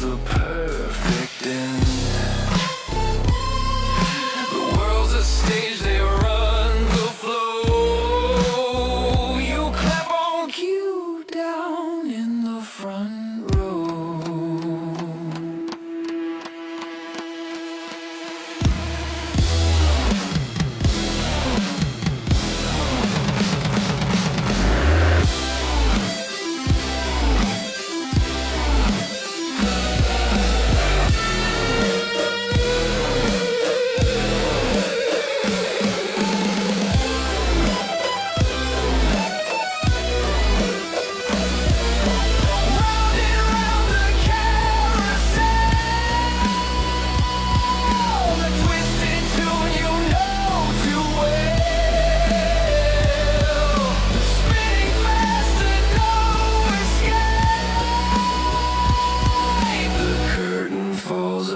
the perfect end. The world's a stage, they run the flow. You clap on cue down in the front row.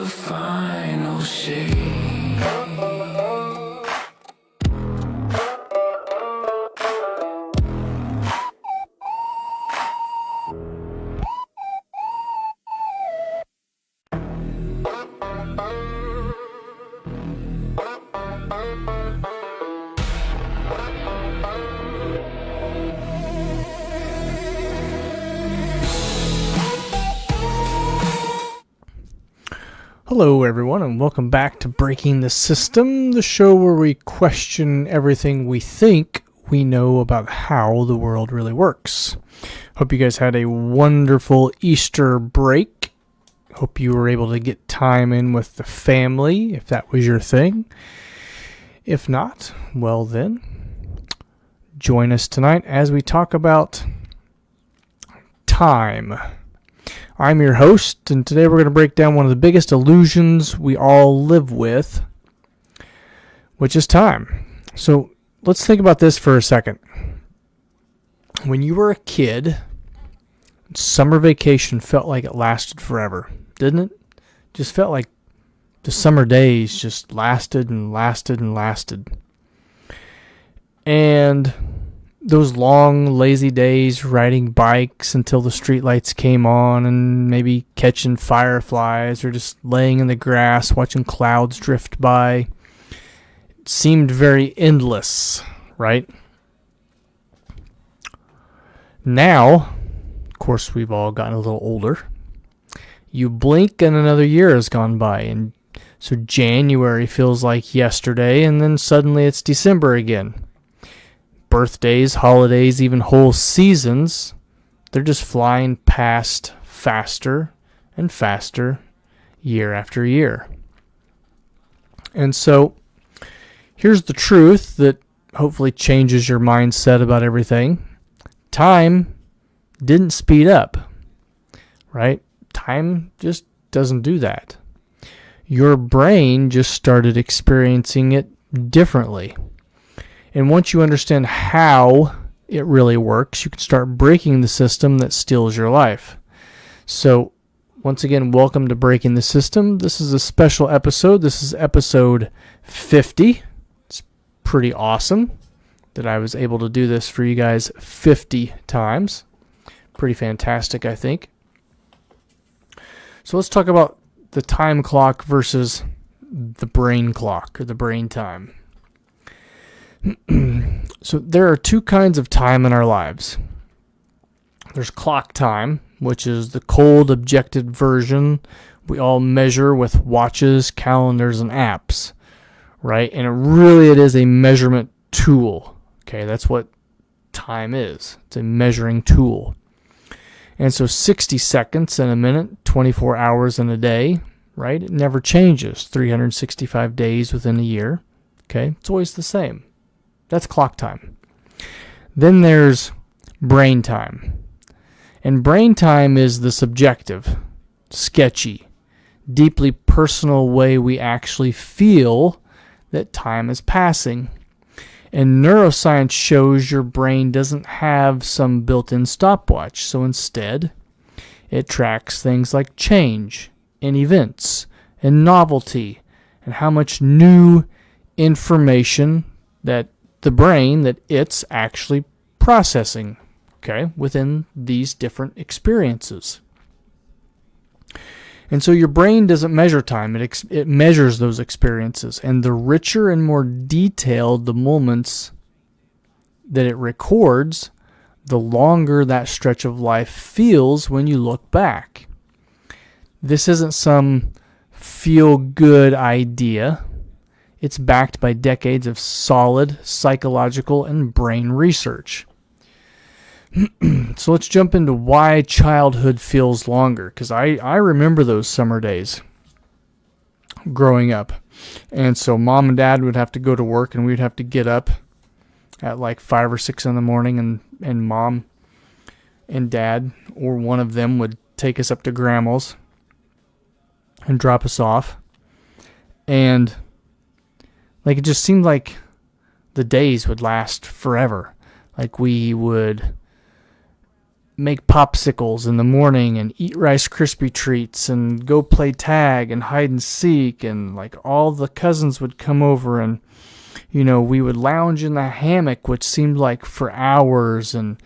Final shade. Hello everyone, and welcome back to Breaking the System, the show where we question everything we think we know about how the world really works. Hope you guys had a wonderful Easter break. Hope you were able to get time in with the family, if that was your thing. If not, well then, join us tonight as we talk about time. I'm your host, and today we're going to break down one of the biggest illusions we all live with, which is time. So let's think about this for a second. When you were a kid, summer vacation felt like it lasted forever, didn't it? Just felt like the summer days just lasted and lasted and lasted. And those long, lazy days riding bikes until the streetlights came on and maybe catching fireflies or just laying in the grass watching clouds drift by, it seemed very endless, right? Now, of course, we've all gotten a little older. You blink and another year has gone by, and so January feels like yesterday, and then suddenly it's December again. Birthdays, holidays, even whole seasons, they're just flying past faster and faster year after year. And so here's the truth that hopefully changes your mindset about everything. Time didn't speed up, right? Time just doesn't do that. Your brain just started experiencing it differently. And once you understand how it really works, you can start breaking the system that steals your life. So, once again, welcome to Breaking the System. This is a special episode. This is episode 50. It's pretty awesome that I was able to do this for you guys 50 times. Pretty fantastic, I think. So let's talk about the time clock versus the brain clock, or the brain time. So there are two kinds of time in our lives. There's clock time, which is the cold, objective version we all measure with watches, calendars, and apps, right? And it is a measurement tool. Okay, that's what time is. It's a measuring tool. And so 60 seconds in a minute, 24 hours in a day, right? It never changes. 365 days within a year. Okay, it's always the same. That's clock time. Then there's brain time. And brain time is the subjective, sketchy, deeply personal way we actually feel that time is passing. And neuroscience shows your brain doesn't have some built-in stopwatch. So instead, it tracks things like change and events and novelty and how much new information that the brain that it's actually processing, okay, within these different experiences. And so your brain doesn't measure time. It measures those experiences. And the richer and more detailed the moments that it records, the longer that stretch of life feels when you look back. This isn't some feel-good idea. It's backed by decades of solid psychological and brain research. So let's jump into why childhood feels longer, because I remember those summer days growing up. And so mom and dad would have to go to work, and we'd have to get up at like 5 or 6 in the morning, and mom and dad, or one of them, would take us up to grandma's and drop us off. And like, it just seemed like the days would last forever. Like, we would make popsicles in the morning and eat Rice Krispie treats and go play tag and hide and seek, and like all the cousins would come over, and we would lounge in the hammock, which seemed like for hours, and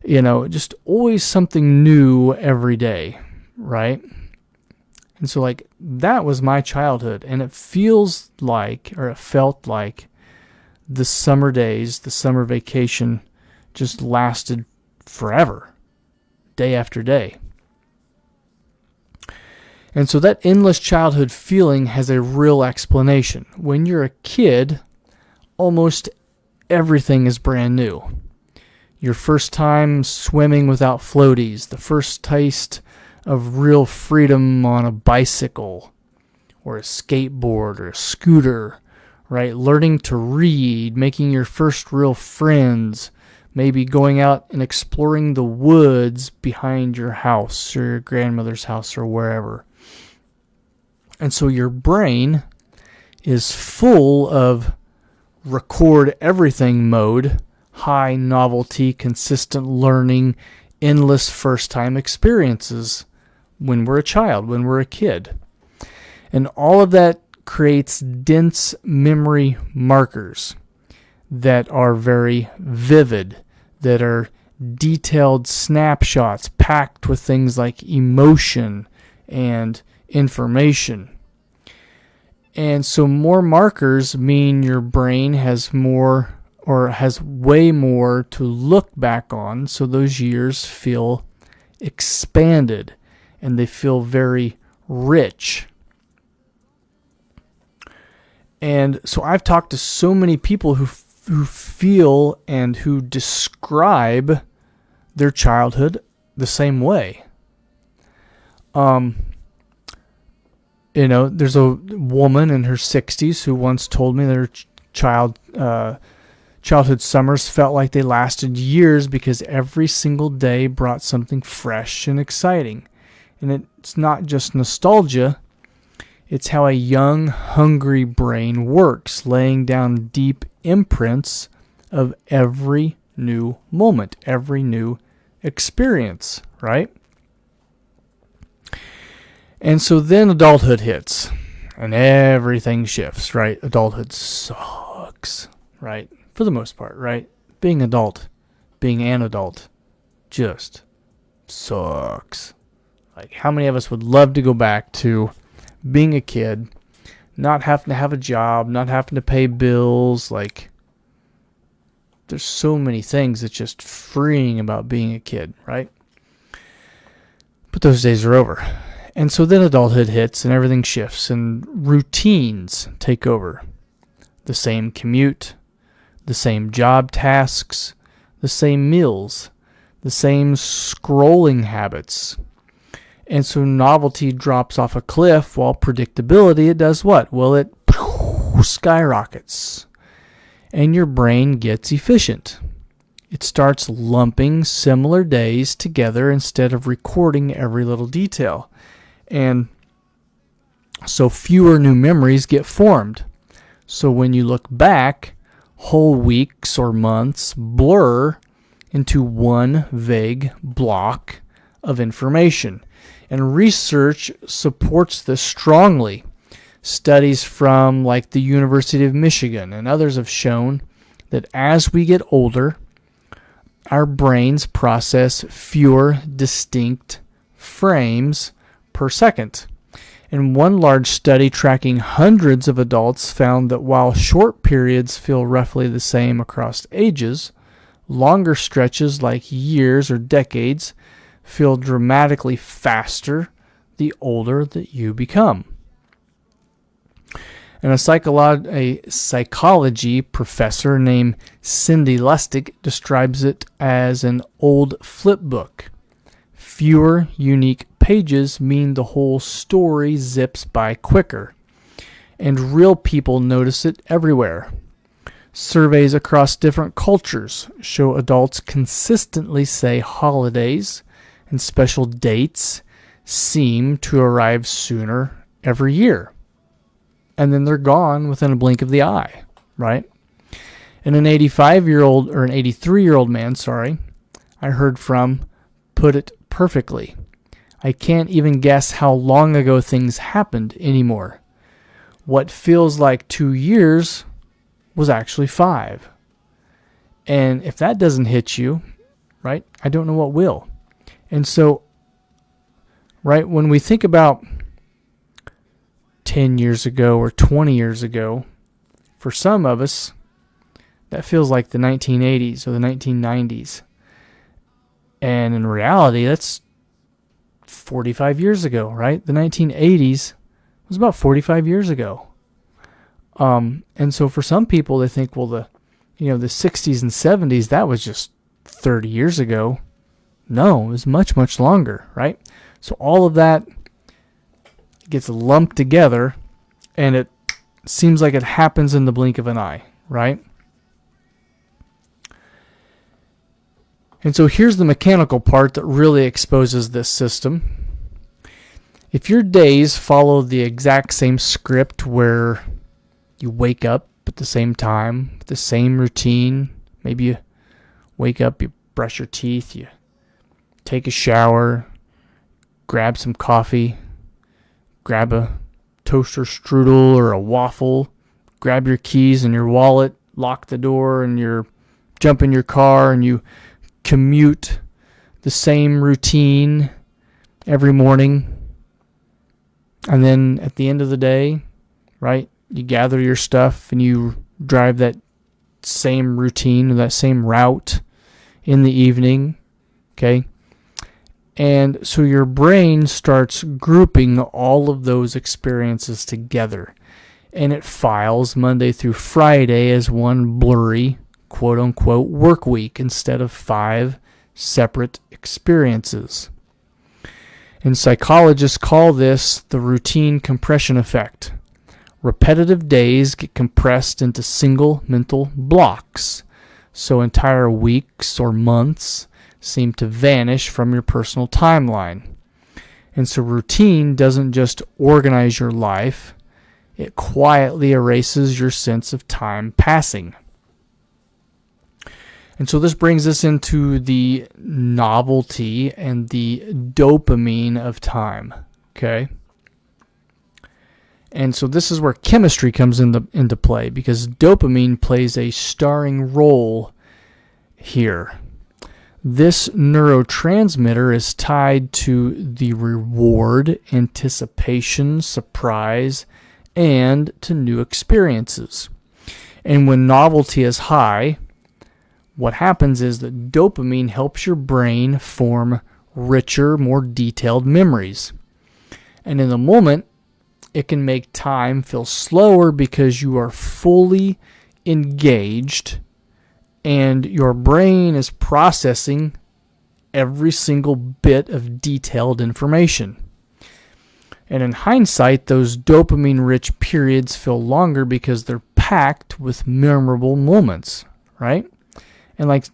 just always something new every day, right? And so like that was my childhood, and it felt like the summer days, the summer vacation just lasted forever, day after day. And so that endless childhood feeling has a real explanation. When you're a kid, almost everything is brand new. Your first time swimming without floaties, the first taste of real freedom on a bicycle or a skateboard or a scooter, right? Learning to read, making your first real friends, maybe going out and exploring the woods behind your house or your grandmother's house or wherever. And so your brain is full of record everything mode, high novelty, consistent learning, endless first-time experiences when we're a child, when we're a kid. And all of that creates dense memory markers that are very vivid, that are detailed snapshots packed with things like emotion and information. And so more markers mean your brain has more, or has way more to look back on, so those years feel expanded and they feel very rich. And so I've talked to so many people who feel and who describe their childhood the same way. There's a woman in her 60s who once told me that her childhood summers felt like they lasted years because every single day brought something fresh and exciting. And it's not just nostalgia. It's how a young, hungry brain works, laying down deep imprints of every new moment, every new experience, right? And so then adulthood hits, and everything shifts, right? Adulthood sucks, right? For the most part, right? Being an adult, just sucks. Like, how many of us would love to go back to being a kid, not having to have a job, not having to pay bills? Like, there's so many things that's just freeing about being a kid, right? But those days are over. And so then adulthood hits and everything shifts and routines take over. The same commute, the same job tasks, the same meals, the same scrolling habits. And so novelty drops off a cliff, while predictability, it does what? Well, it skyrockets. And your brain gets efficient. It starts lumping similar days together instead of recording every little detail. And so fewer new memories get formed. So when you look back, whole weeks or months blur into one vague block of information. And research supports this strongly. Studies from like the University of Michigan and others have shown that as we get older, our brains process fewer distinct frames per second. And one large study tracking hundreds of adults found that while short periods feel roughly the same across ages, longer stretches like years or decades feel dramatically faster the older that you become. And a psychology professor named Cindy Lustig describes it as an old flip book. Fewer unique pages mean the whole story zips by quicker, and real people notice it everywhere. Surveys across different cultures show adults consistently say holidays and special dates seem to arrive sooner every year. And then they're gone within a blink of the eye, right? And an 83-year-old man, I heard from put it perfectly. I can't even guess how long ago things happened anymore. What feels like 2 years was actually 5. And if that doesn't hit you, right, I don't know what will. And so, right, when we think about 10 years ago or 20 years ago, for some of us, that feels like the 1980s or the 1990s. And in reality, that's 45 years ago, right? The 1980s was about 45 years ago. And so for some people, they think, well, the 60s and 70s, that was just 30 years ago. No, it was much, much longer, right? So all of that gets lumped together, and it seems like it happens in the blink of an eye, right? And so here's the mechanical part that really exposes this system. If your days follow the exact same script where you wake up at the same time, the same routine, maybe you wake up, you brush your teeth, you take a shower, grab some coffee, grab a toaster strudel or a waffle, grab your keys and your wallet, lock the door, and you jump in your car and you commute the same routine every morning. And then at the end of the day, right, you gather your stuff and you drive that same routine or that same route in the evening, okay? And so your brain starts grouping all of those experiences together, and it files Monday through Friday as one blurry, quote-unquote, work week instead of 5 separate experiences. And psychologists call this the routine compression effect. Repetitive days get compressed into single mental blocks, so entire weeks or months seem to vanish from your personal timeline. And so routine doesn't just organize your life, it quietly erases your sense of time passing. And so this brings us into the novelty and the dopamine of time, okay? And so this is where chemistry comes into play, because dopamine plays a starring role here. This neurotransmitter is tied to the reward, anticipation, surprise, and to new experiences. And when novelty is high, what happens is that dopamine helps your brain form richer, more detailed memories. And in the moment, it can make time feel slower because you are fully engaged and your brain is processing every single bit of detailed information. And in hindsight, those dopamine-rich periods feel longer because they're packed with memorable moments, right? And like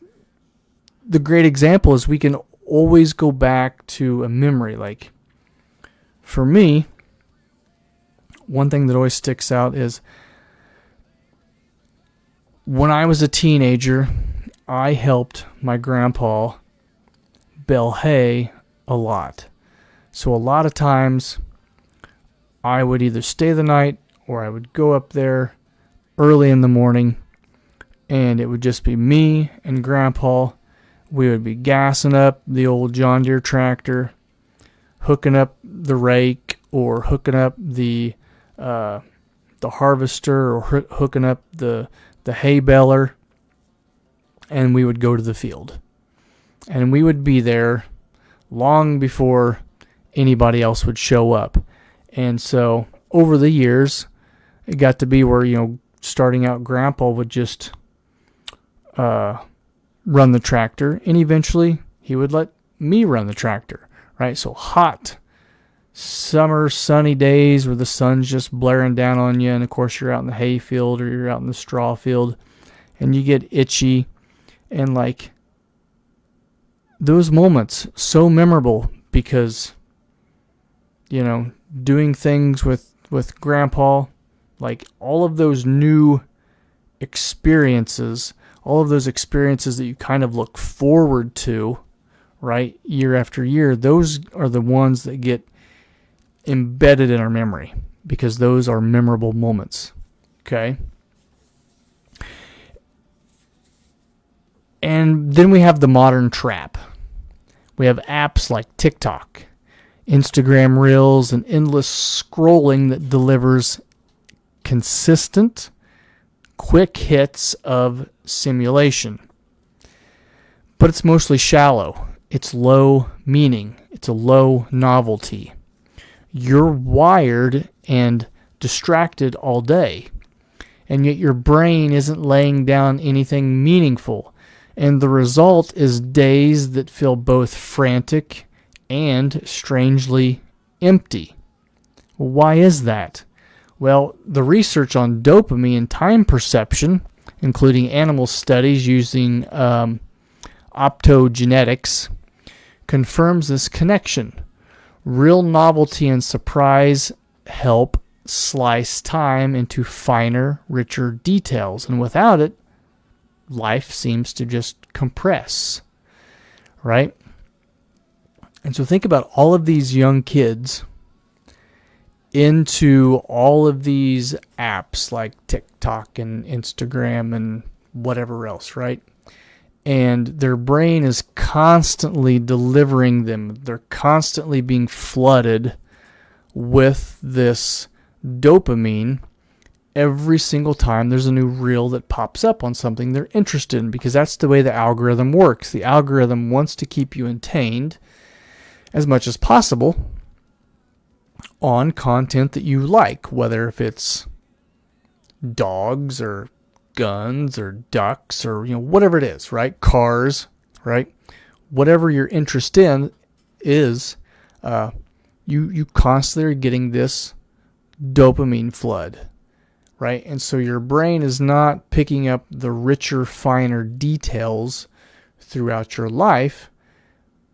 the great example is we can always go back to a memory. Like for me, one thing that always sticks out is when I was a teenager, I helped my grandpa bale hay a lot. So a lot of times I would either stay the night or I would go up there early in the morning, and it would just be me and Grandpa. We would be gassing up the old John Deere tractor, hooking up the rake or hooking up the harvester or hooking up the hay baler, and we would go to the field. And we would be there long before anybody else would show up. And so over the years, it got to be where, starting out, Grandpa would just run the tractor, and eventually he would let me run the tractor, right? So hot summer sunny days where the sun's just blaring down on you, and of course you're out in the hay field or you're out in the straw field, and you get itchy, and like those moments so memorable because doing things with Grandpa, like all of those new experiences, all of those experiences that you kind of look forward to, right, year after year, those are the ones that get embedded in our memory because those are memorable moments. Okay? And then we have the modern trap. We have apps like TikTok, Instagram Reels, and endless scrolling that delivers consistent, quick hits of simulation. But it's mostly shallow. It's low meaning. It's a low novelty. You're wired and distracted all day, and yet your brain isn't laying down anything meaningful. And the result is days that feel both frantic and strangely empty. Why is that? Well, the research on dopamine and time perception, including animal studies using optogenetics, confirms this connection. Real novelty and surprise help slice time into finer, richer details, and without it, life seems to just compress, right? And so think about all of these young kids into all of these apps like TikTok and Instagram and whatever else, right? And their brain is constantly delivering them. They're constantly being flooded with this dopamine every single time there's a new reel that pops up on something they're interested in, because that's the way the algorithm works. The algorithm wants to keep you entertained as much as possible on content that you like, whether if it's dogs or guns or ducks or whatever it is, right? Cars, right? Whatever your interest in is, you constantly are getting this dopamine flood, right? And so your brain is not picking up the richer, finer details throughout your life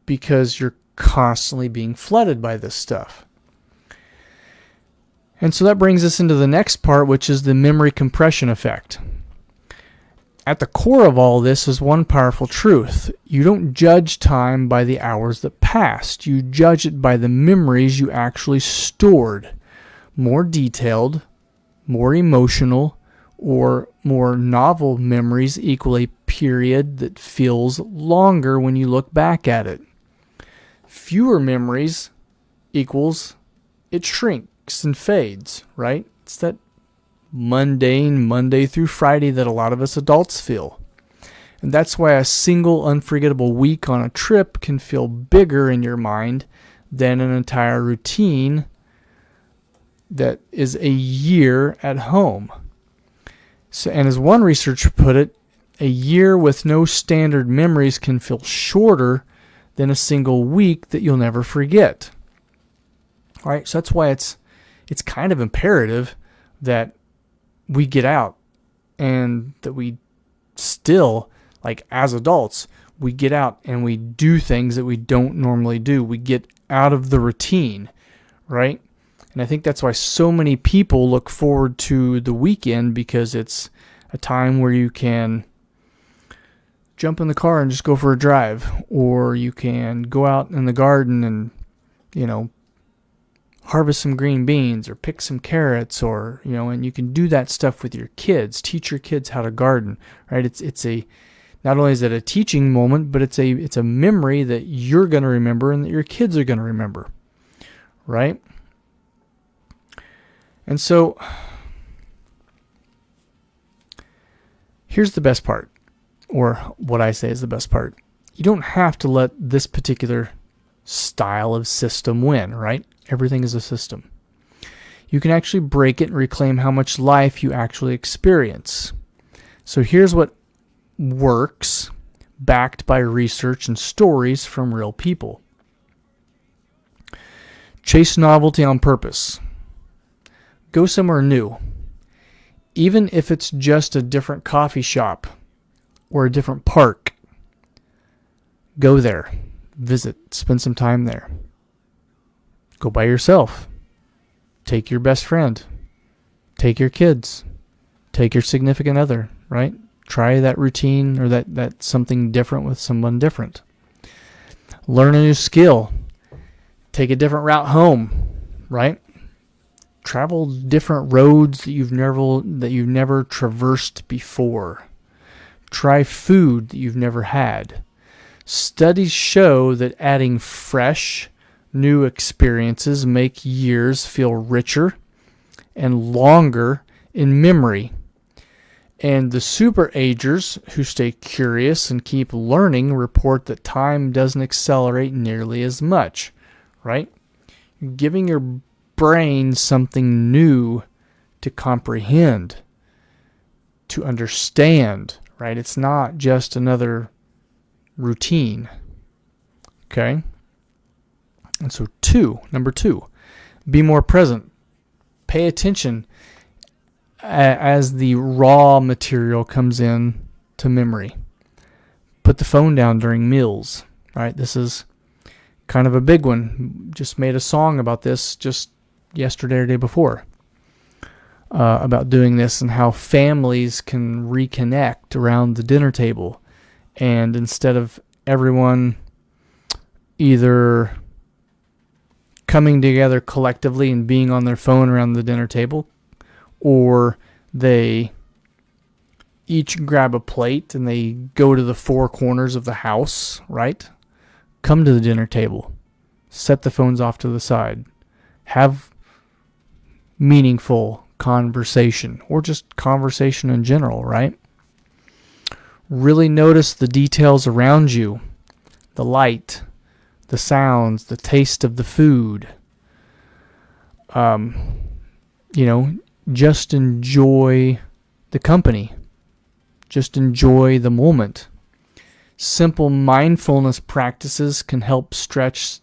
because you're constantly being flooded by this stuff. And so that brings us into the next part, which is the memory compression effect. At the core of all this is one powerful truth. You don't judge time by the hours that passed. You judge it by the memories you actually stored. More detailed, more emotional, or more novel memories equal a period that feels longer when you look back at it. Fewer memories equals it shrinks and fades, right? It's that mundane Monday through Friday that a lot of us adults feel. And that's why a single unforgettable week on a trip can feel bigger in your mind than an entire routine that is a year at home. So, and as one researcher put it, a year with no standard memories can feel shorter than a single week that you'll never forget. All right, so that's why it's kind of imperative that we get out and that we still, like as adults, we get out and we do things that we don't normally do. We get out of the routine, right? And I think that's why so many people look forward to the weekend, because it's a time where you can jump in the car and just go for a drive, or you can go out in the garden and, harvest some green beans or pick some carrots, or, and you can do that stuff with your kids. Teach your kids how to garden, right? It's a, not only is it a teaching moment, but it's a memory that you're going to remember and that your kids are going to remember. right? And so here's the best part, or what I say is the best part. You don't have to let this particular style of system win, right? Everything is a system. You can actually break it and reclaim how much life you actually experience. So here's what works, backed by research and stories from real people. Chase novelty on purpose. Go somewhere new. Even if it's just a different coffee shop or a different park, go there. Visit. Spend some time there. Go by yourself. Take your best friend. Take your kids. Take your significant other, right? Try that routine or that something different with someone different. Learn a new skill. Take a different route home, right? Travel different roads that you've never traversed before. Try food that you've never had. Studies show that adding fresh, new experiences make years feel richer and longer in memory. And the super agers who stay curious and keep learning report that time doesn't accelerate nearly as much, right? You're giving your brain something new to comprehend, to understand, right? It's not just another routine. Okay? And so number two, be more present. Pay attention as the raw material comes in to memory. Put the phone down during meals, right? This is kind of a big one. Just made a song about this just yesterday or day before, about doing this and how families can reconnect around the dinner table. And instead of everyone either coming together collectively and being on their phone around the dinner table, or they each grab a plate and they go to the four corners of the house, right? Come to the dinner table. Set the phones off to the side. Have meaningful conversation, or just conversation in general, right? Really notice the details around you. The light, the sounds, the taste of the food. Just enjoy the company. Just enjoy the moment. Simple mindfulness practices can help stretch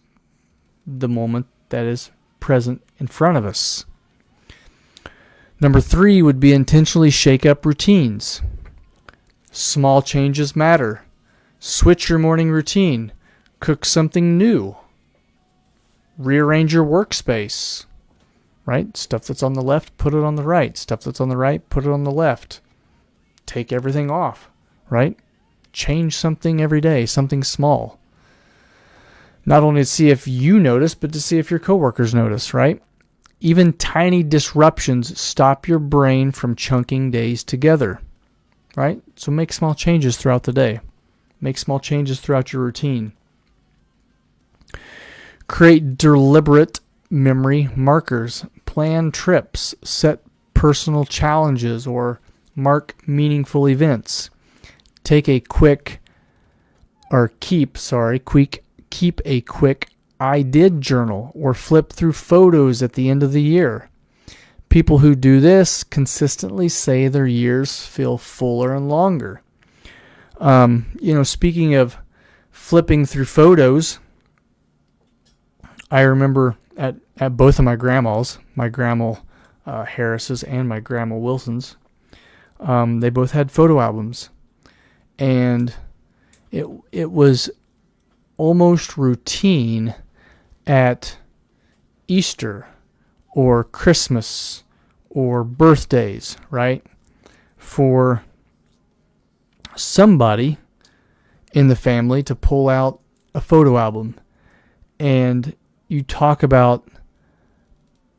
the moment that is present in front of us. Number 3 would be intentionally shake up routines. Small changes matter. Switch your morning routine. Cook something new. Rearrange your workspace. Right? Stuff that's on the left, put it on the right. Stuff that's on the right, put it on the left. Take everything off. Right? Change something every day, something small. Not only to see if you notice, but to see if your coworkers notice, right? Even tiny disruptions stop your brain from chunking days together, right? So make small changes throughout the day. Make small changes throughout your routine. Create deliberate memory markers. Plan trips. Set personal challenges or mark meaningful events. Keep a quick I did journal or flip through photos at the end of the year. People who do this consistently say their years feel fuller and longer. Speaking of flipping through photos, I remember at both of my grandmas, my grandma Harris's and my grandma Wilson's, they both had photo albums. And it was almost routine at Easter or Christmas or birthdays, right? For somebody in the family to pull out a photo album, and you talk about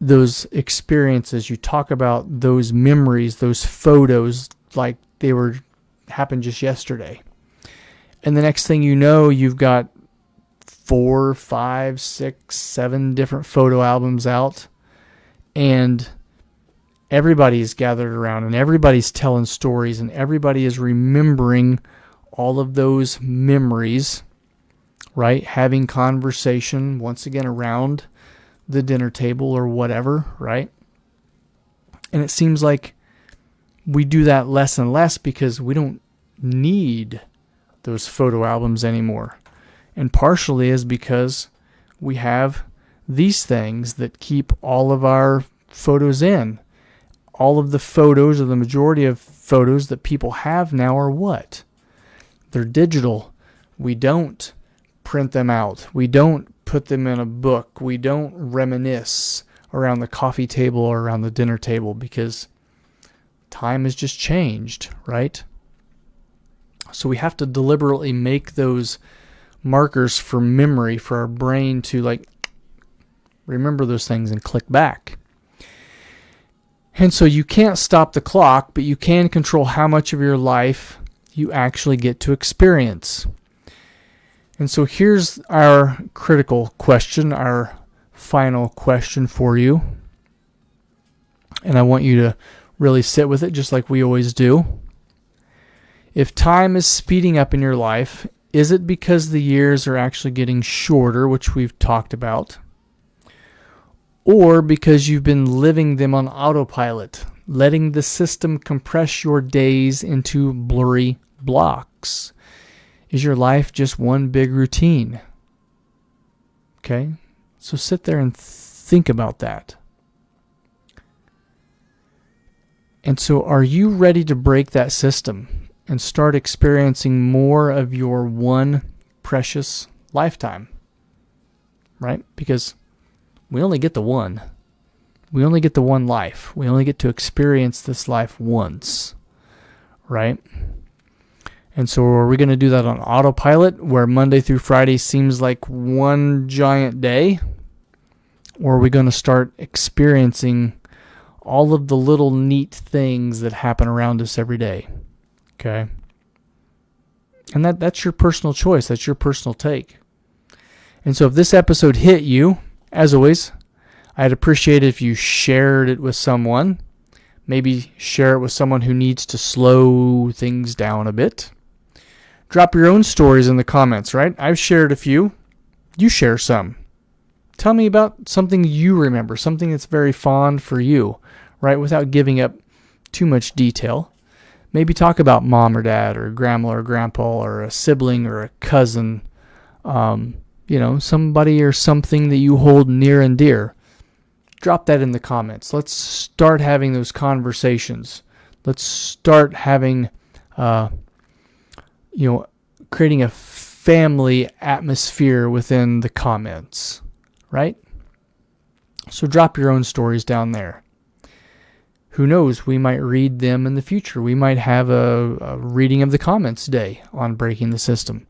those experiences, you talk about those memories, those photos like they happened just yesterday. And the next thing you know, you've got 4, 5, 6, 7 different photo albums out, and everybody's gathered around and everybody's telling stories and everybody is remembering all of those memories, right? Having conversation once again around the dinner table or whatever, right? And it seems like we do that less and less because we don't need those photo albums anymore. And partially is because we have these things that keep all of our photos in. All of the photos, or the majority of photos that people have now, are what? They're digital. We don't print them out. We don't put them in a book. We don't reminisce around the coffee table or around the dinner table because time has just changed, right? So we have to deliberately make those markers for memory, for our brain to like remember those things and click back. And so you can't stop the clock, but you can control how much of your life you actually get to experience. And so here's our critical question, our final question for you. And I want you to really sit with it just like we always do. If time is speeding up in your life, is it because the years are actually getting shorter, which we've talked about? Or because you've been living them on autopilot, letting the system compress your days into blurry blocks? Is your life just one big routine? Okay, so sit there and think about that. And so are you ready to break that system and start experiencing more of your one precious lifetime? Right? Because we only get the one. We only get the one life. We only get to experience this life once. Right? And so are we going to do that on autopilot, where Monday through Friday seems like one giant day? Or are we going to start experiencing all of the little neat things that happen around us every day? Okay? And that's your personal choice. That's your personal take. And so if this episode hit you, as always, I'd appreciate it if you shared it with someone. Maybe share it with someone who needs to slow things down a bit. Drop your own stories in the comments, right? I've shared a few. You share some. Tell me about something you remember, something that's very fond for you, right? Without giving up too much detail. Maybe talk about mom or dad or grandma or grandpa or a sibling or a cousin, somebody or something that you hold near and dear. Drop that in the comments. Let's start having those conversations. Let's start having, creating a family atmosphere within the comments, right? So drop your own stories down there. Who knows, we might read them in the future. We might have a reading of the comments day on Breaking the System.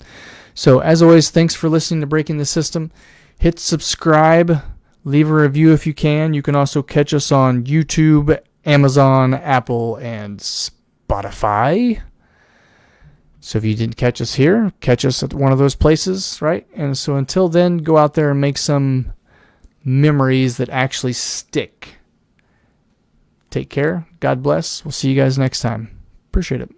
So as always, thanks for listening to Breaking the System. Hit subscribe, leave a review if you can. You can also catch us on YouTube, Amazon, Apple, and Spotify. So if you didn't catch us here, catch us at one of those places, right? And so until then, go out there and make some memories that actually stick. Take care. God bless. We'll see you guys next time. Appreciate it.